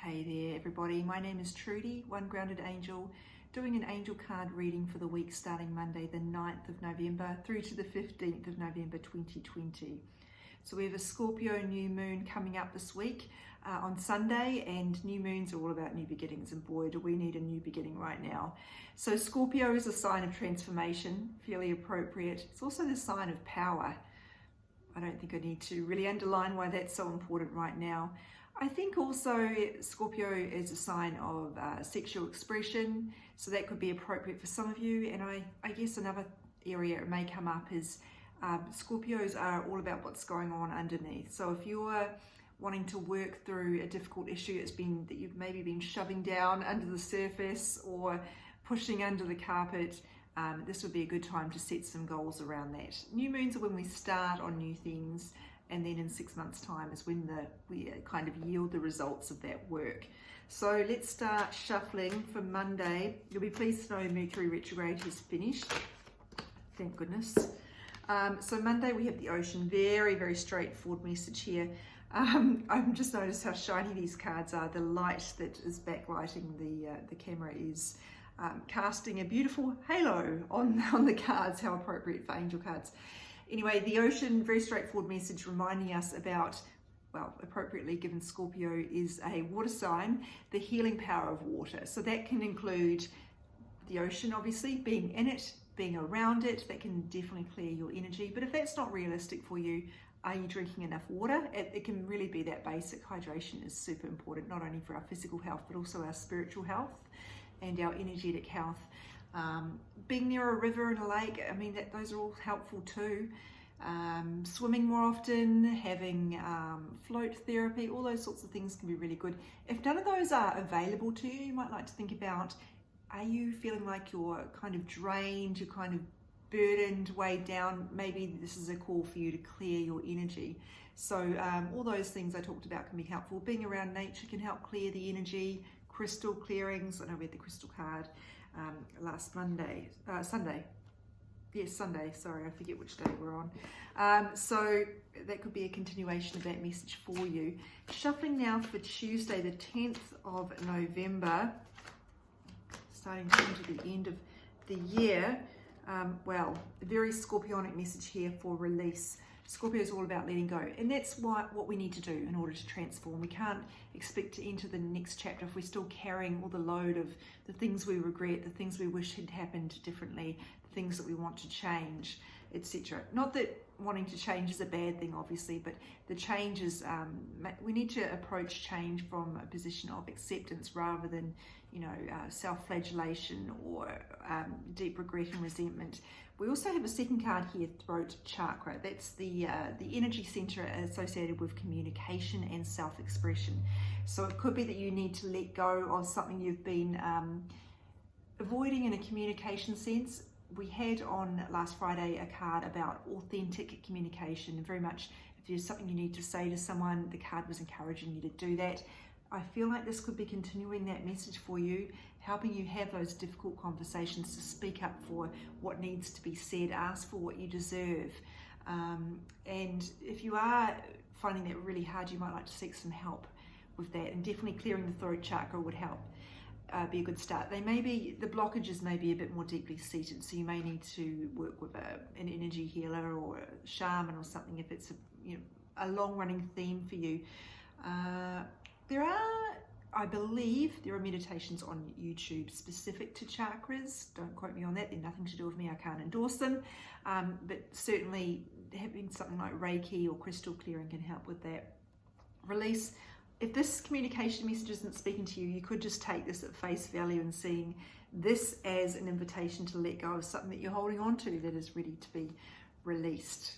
Hey there everybody, my name is Trudy, One Grounded Angel, doing an angel card reading for the week starting Monday the 9th of November through to the 15th of November 2020. So we have a Scorpio new moon coming up this week on Sunday, and new moons are all about new beginnings, and boy do we need a new beginning right now. So Scorpio is a sign of transformation, fairly appropriate. It's also the sign of power. I don't think I need to really underline why that's so important right now. I think also Scorpio is a sign of sexual expression, so that could be appropriate for some of you. And I guess another area it may come up is Scorpios are all about what's going on underneath. So if you're wanting to work through a difficult issue that you've maybe been shoving down under the surface or pushing under the carpet, this would be a good time to set some goals around that. New moons are when we start on new things, and then in 6 months' time is when we kind of yield the results of that work. So let's start shuffling for Monday. You'll be pleased to know Mercury retrograde has finished. Thank goodness. So Monday we have the Ocean. Very, very straightforward message here. I've just noticed how shiny these cards are. The light that is backlighting the camera is casting a beautiful halo on the cards. How appropriate for angel cards. Anyway, the Ocean, very straightforward message reminding us about, well, appropriately given Scorpio is a water sign, the healing power of water. So that can include the ocean, obviously, being in it, being around it. That can definitely clear your energy. But if that's not realistic for you, are you drinking enough water? It can really be that basic. Hydration is super important, not only for our physical health, but also our spiritual health and our energetic health. Being near a river and a lake, I mean, those are all helpful too. Swimming more often, having float therapy, all those sorts of things can be really good. If none of those are available to you, you might like to think about, are you feeling like you're kind of drained, you're kind of burdened, weighed down? Maybe this is a call for you to clear your energy. So all those things I talked about can be helpful. Being around nature can help clear the energy. Crystal clearings, I know we had the crystal card last Sunday, sorry, I forget which day we're on. So that could be a continuation of that message for you. Shuffling now for Tuesday, the 10th of November, starting to come to the end of the year. Well, a very Scorpionic message here for release. Scorpio is all about letting go, and that's what we need to do in order to transform. We can't expect to enter the next chapter if we're still carrying all the load of the things we regret, the things we wish had happened differently, the things that we want to change, etc. Not that wanting to change is a bad thing, obviously, but the change is, we need to approach change from a position of acceptance rather than, self-flagellation or deep regret and resentment. We also have a second card here, throat chakra. That's the energy center associated with communication and self-expression. So it could be that you need to let go of something you've been avoiding in a communication sense. We had on last Friday a card about authentic communication, and very much if there's something you need to say to someone, the card was encouraging you to do that. I feel like this could be continuing that message for you, helping you have those difficult conversations, to speak up for what needs to be said, ask for what you deserve. And if you are finding that really hard, you might like to seek some help with that, and definitely clearing the throat chakra would help. Be a good start. The blockages may be a bit more deeply seated, so you may need to work with an energy healer or a shaman or something if it's a long-running theme for you. I believe there are meditations on YouTube specific to chakras. Don't quote me on that. They're nothing to do with me. I can't endorse them. But certainly having something like Reiki or crystal clearing can help with that. Release. If this communication message isn't speaking to you, you could just take this at face value and seeing this as an invitation to let go of something that you're holding on to that is ready to be released.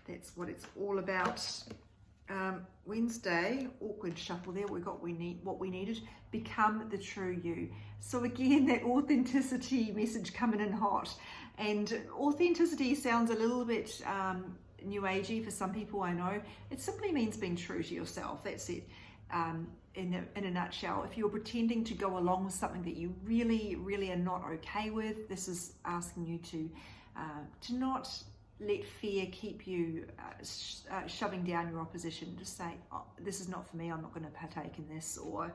That's what it's all about. Wednesday, awkward shuffle there. We got what we needed. Become the true you. So again, that authenticity message coming in hot. And authenticity sounds a little bit new agey for some people, I know. It simply means being true to yourself. That's it. In a nutshell, if you're pretending to go along with something that you really, really are not okay with, this is asking you to not let fear keep you shoving down your opposition. Just say, oh, this is not for me, I'm not going to partake in this, or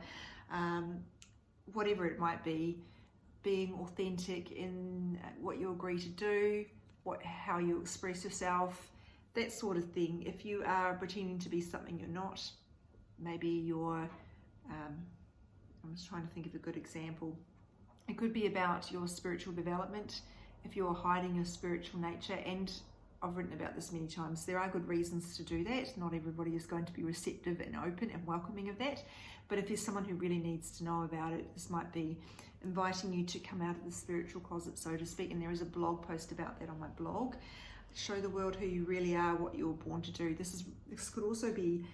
whatever it might be. Being authentic in what you agree to do, how you express yourself, that sort of thing. If you are pretending to be something you're not, maybe you're, I'm just trying to think of a good example. It could be about your spiritual development. If you're hiding your spiritual nature, and I've written about this many times, there are good reasons to do that. Not everybody is going to be receptive and open and welcoming of that. But if there's someone who really needs to know about it, this might be inviting you to come out of the spiritual closet, so to speak. And there is a blog post about that on my blog. Show the world who you really are, what you were born to do. This could also be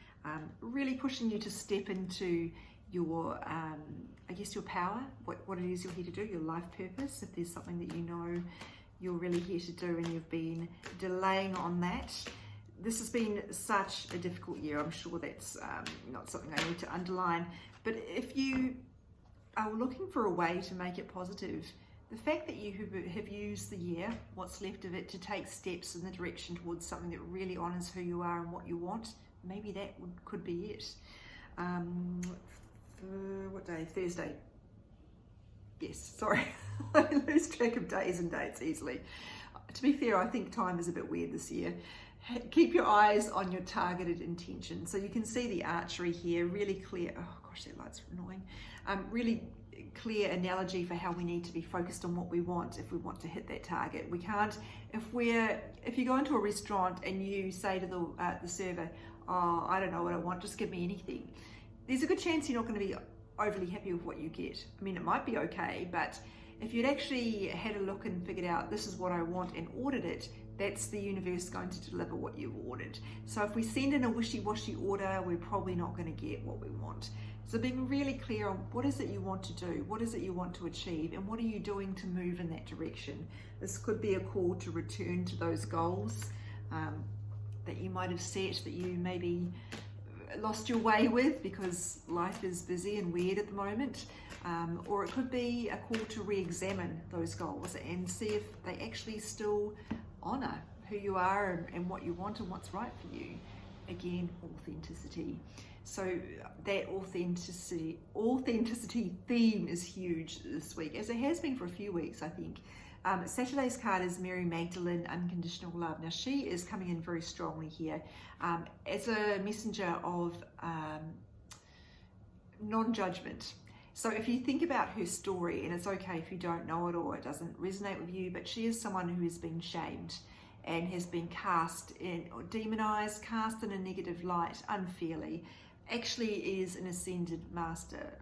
really pushing you to step into your, I guess, your power, what it is you're here to do, your life purpose. If there's something that you know you're really here to do and you've been delaying on that. This has been such a difficult year. I'm sure that's not something I need to underline. But if you are looking for a way to make it positive, the fact that you have used the year, what's left of it, to take steps in the direction towards something that really honours who you are and what you want, maybe that could be it. What day? Thursday. Yes, sorry. I lose track of days and dates easily. To be fair, I think time is a bit weird this year. Keep your eyes on your targeted intention. So you can see the archery here, really clear. Oh gosh, that light's annoying. Really clear analogy for how we need to be focused on what we want if we want to hit that target. We can't, if you go into a restaurant and you say to the server, oh, I don't know what I want, just give me anything. There's a good chance you're not going to be overly happy with what you get. I mean, it might be okay, but if you'd actually had a look and figured out this is what I want and ordered it, that's the universe going to deliver what you've ordered. So if we send in a wishy-washy order, we're probably not going to get what we want. So being really clear on what is it you want to do, what is it you want to achieve, and what are you doing to move in that direction. This could be a call to return to those goals that you might have set, that you maybe lost your way with because life is busy and weird at the moment. Or it could be a call to re-examine those goals and see if they actually still honour who you are and what you want and what's right for you. Again, authenticity. So that authenticity theme is huge this week, as it has been for a few weeks, I think. Saturday's card is Mary Magdalene, Unconditional Love. Now she is coming in very strongly here as a messenger of non-judgment. So if you think about her story, and it's okay if you don't know it or it doesn't resonate with you, but she is someone who has been shamed and has been cast in, or demonized, cast in a negative light unfairly, actually is an ascended master.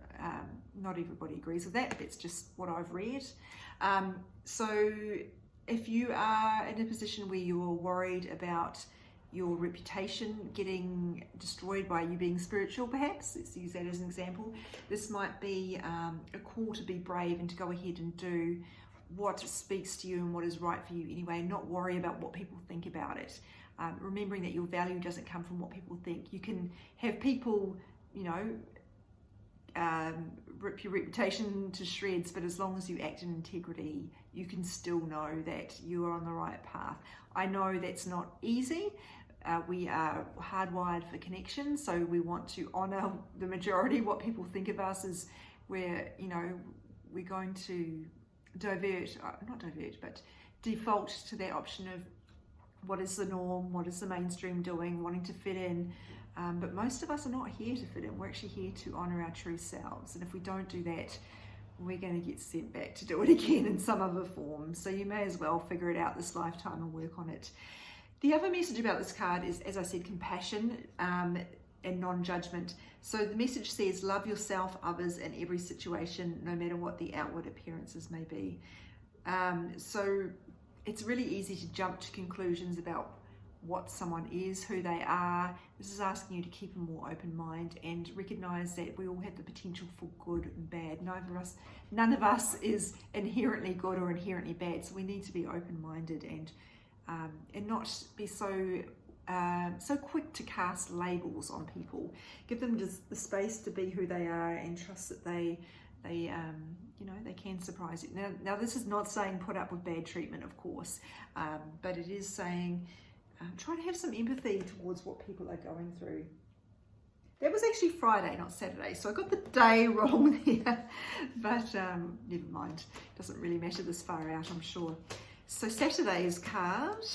Not everybody agrees with that, but it's just what I've read. So if you are in a position where you're worried about your reputation getting destroyed by you being spiritual, perhaps, let's use that as an example, this might be a call to be brave and to go ahead and do what speaks to you and what is right for you anyway, not worry about what people think about it. Remembering that your value doesn't come from what people think. You can have people, rip your reputation to shreds, but as long as you act in integrity, you can still know that you are on the right path. I know that's not easy. We are hardwired for connection, so we want to honour the majority. What people think of us is we're going to default to that option of what is the norm, what is the mainstream doing, wanting to fit in. But most of us are not here to fit in. We're actually here to honour our true selves. And if we don't do that, we're going to get sent back to do it again in some other form. So you may as well figure it out this lifetime and work on it. The other message about this card is, as I said, compassion and non-judgment. So the message says, love yourself, others, and every situation, no matter what the outward appearances may be. So it's really easy to jump to conclusions about what someone is, who they are. This is asking you to keep a more open mind and recognize that we all have the potential for good and bad. None of us is inherently good or inherently bad, so we need to be open-minded and not be so so quick to cast labels on people. Give them just the space to be who they are and trust that they can surprise you. Now this is not saying put up with bad treatment, of course, but it is saying try to have some empathy towards what people are going through. That was actually Friday, not Saturday, so I got the day wrong there, but never mind. Doesn't really matter this far out, I'm sure. So Saturday's card,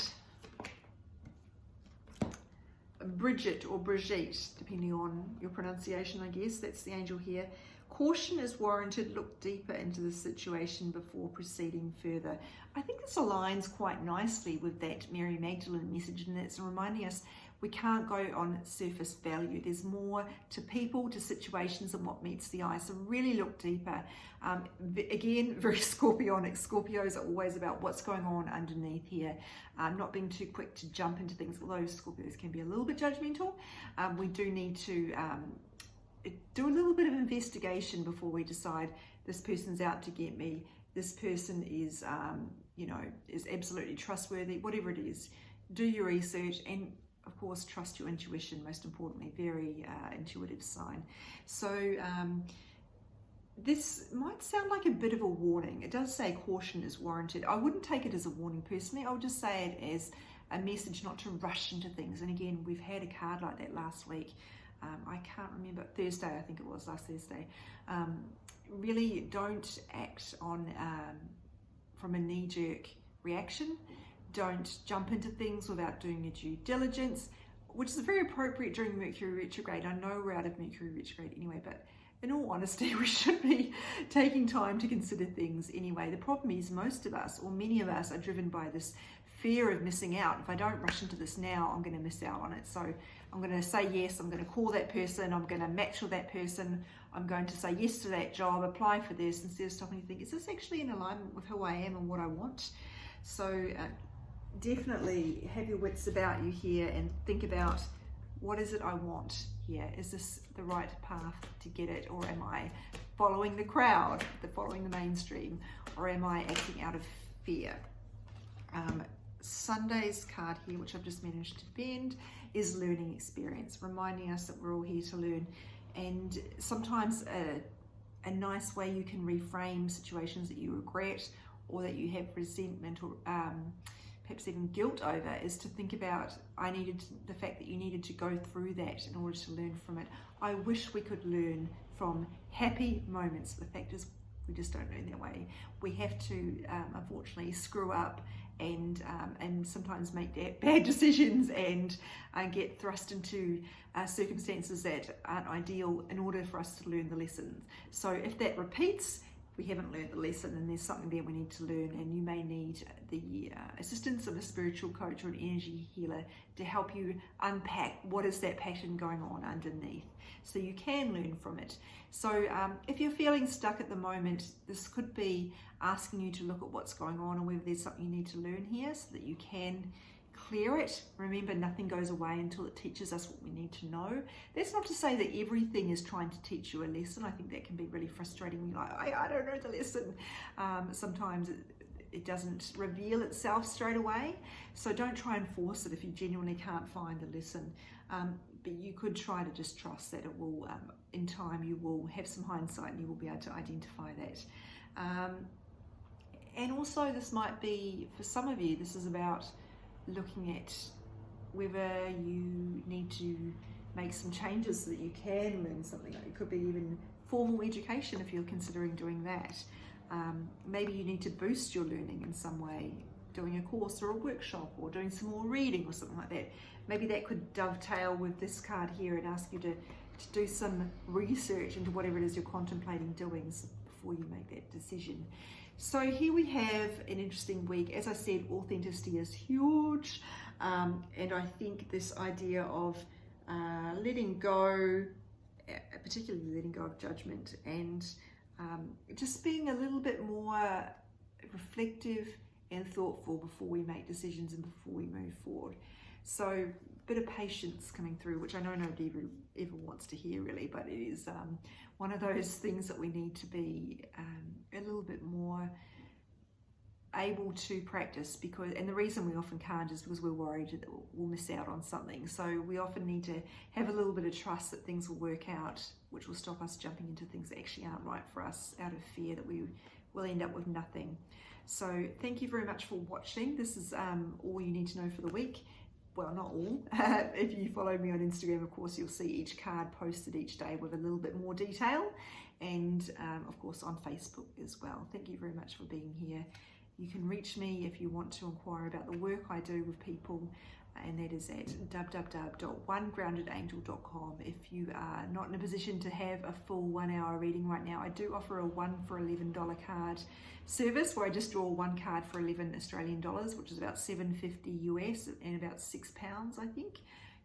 Bridget or Brigitte, depending on your pronunciation, I guess. That's the angel here. Caution is warranted. Look deeper into the situation before proceeding further. I think this aligns quite nicely with that Mary Magdalene message, and it's reminding us we can't go on surface value. There's more to people, to situations than what meets the eye. So really look deeper. Again, very Scorpionic. Scorpios are always about what's going on underneath here. Not being too quick to jump into things, although Scorpios can be a little bit judgmental. We do need to do a little bit of investigation before we decide this person's out to get me. This person is, is absolutely trustworthy. Whatever it is, do your research and, of course, trust your intuition. Most importantly, very intuitive sign. So this might sound like a bit of a warning. It does say caution is warranted. I wouldn't take it as a warning personally. I would just say it as a message not to rush into things. And again, we've had a card like that last week. I can't remember, Thursday, I think it was, last Thursday. Really don't act on from a knee-jerk reaction. Don't jump into things without doing your due diligence, which is very appropriate during Mercury retrograde. I know we're out of Mercury retrograde anyway, but in all honesty, we should be taking time to consider things anyway. The problem is most of us, or many of us, are driven by this fear of missing out. If I don't rush into this now, I'm going to miss out on it. So I'm going to say yes, I'm going to call that person, I'm going to match with that person, I'm going to say yes to that job, apply for this, instead of stopping to think, is this actually in alignment with who I am and what I want? So definitely have your wits about you here and think about, what is it I want here? Is this the right path to get it, or am I following the crowd, following the mainstream, or am I acting out of fear? Sunday's card here, which I've just managed to bend, is learning experience, reminding us that we're all here to learn. And sometimes a nice way you can reframe situations that you regret or that you have resentment or perhaps even guilt over is to think about the fact that you needed to go through that in order to learn from it. I wish we could learn from happy moments. The fact is, we just don't learn that way. We have to, unfortunately, screw up and sometimes make bad decisions and get thrust into circumstances that aren't ideal in order for us to learn the lessons. So if that repeats, we haven't learned the lesson and there's something there we need to learn, and you may need the assistance of a spiritual coach or an energy healer to help you unpack what is that pattern going on underneath so you can learn from it. So if you're feeling stuck at the moment, this could be asking you to look at what's going on and whether there's something you need to learn here so that you can clear it. Remember, nothing goes away until it teaches us what we need to know. That's not to say that everything is trying to teach you a lesson. I think that can be really frustrating. You're like, I don't know the lesson. Sometimes it doesn't reveal itself straight away. So don't try and force it if you genuinely can't find the lesson. But you could try to just trust that it will, in time, you will have some hindsight and you will be able to identify that. And also this might be, for some of you, this is about looking at whether you need to make some changes so that you can learn something. It could be even formal education if you're considering doing that. Maybe you need to boost your learning in some way, doing a course or a workshop or doing some more reading or something like that. Maybe that could dovetail with this card here and ask you to do some research into whatever it is you're contemplating doing before you make that decision. So here we have an interesting week. As I said, authenticity is huge. And I think this idea of letting go, particularly letting go of judgment, and just being a little bit more reflective and thoughtful before we make decisions and before we move forward. So a bit of patience coming through, which I know nobody ever wants to hear really, but it is one of those things that we need to be a little bit more able to practice, and the reason we often can't is because we're worried that we'll miss out on something. So we often need to have a little bit of trust that things will work out, which will stop us jumping into things that actually aren't right for us out of fear that we will end up with nothing. So thank you very much for watching. This is all you need to know for the week. Well, not all. If you follow me on Instagram, of course, you'll see each card posted each day with a little bit more detail, and of course on Facebook as well. Thank you very much for being here. You can reach me if you want to inquire about the work I do with people, and that is at www.onegroundedangel.com. If you are not in a position to have a full 1 hour reading right now, I do offer a 1 for $11 card service where I just draw one card for 11 Australian dollars, which is about $7.50 US and about £6, I think.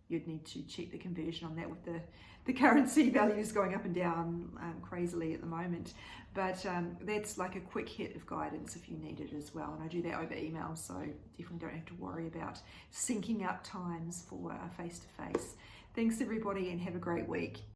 You'd need to check the conversion on that with the currency values going up and down crazily at the moment. But that's like a quick hit of guidance if you need it as well. And I do that over email, so definitely don't have to worry about syncing up times for face-to-face. Thanks everybody, and have a great week.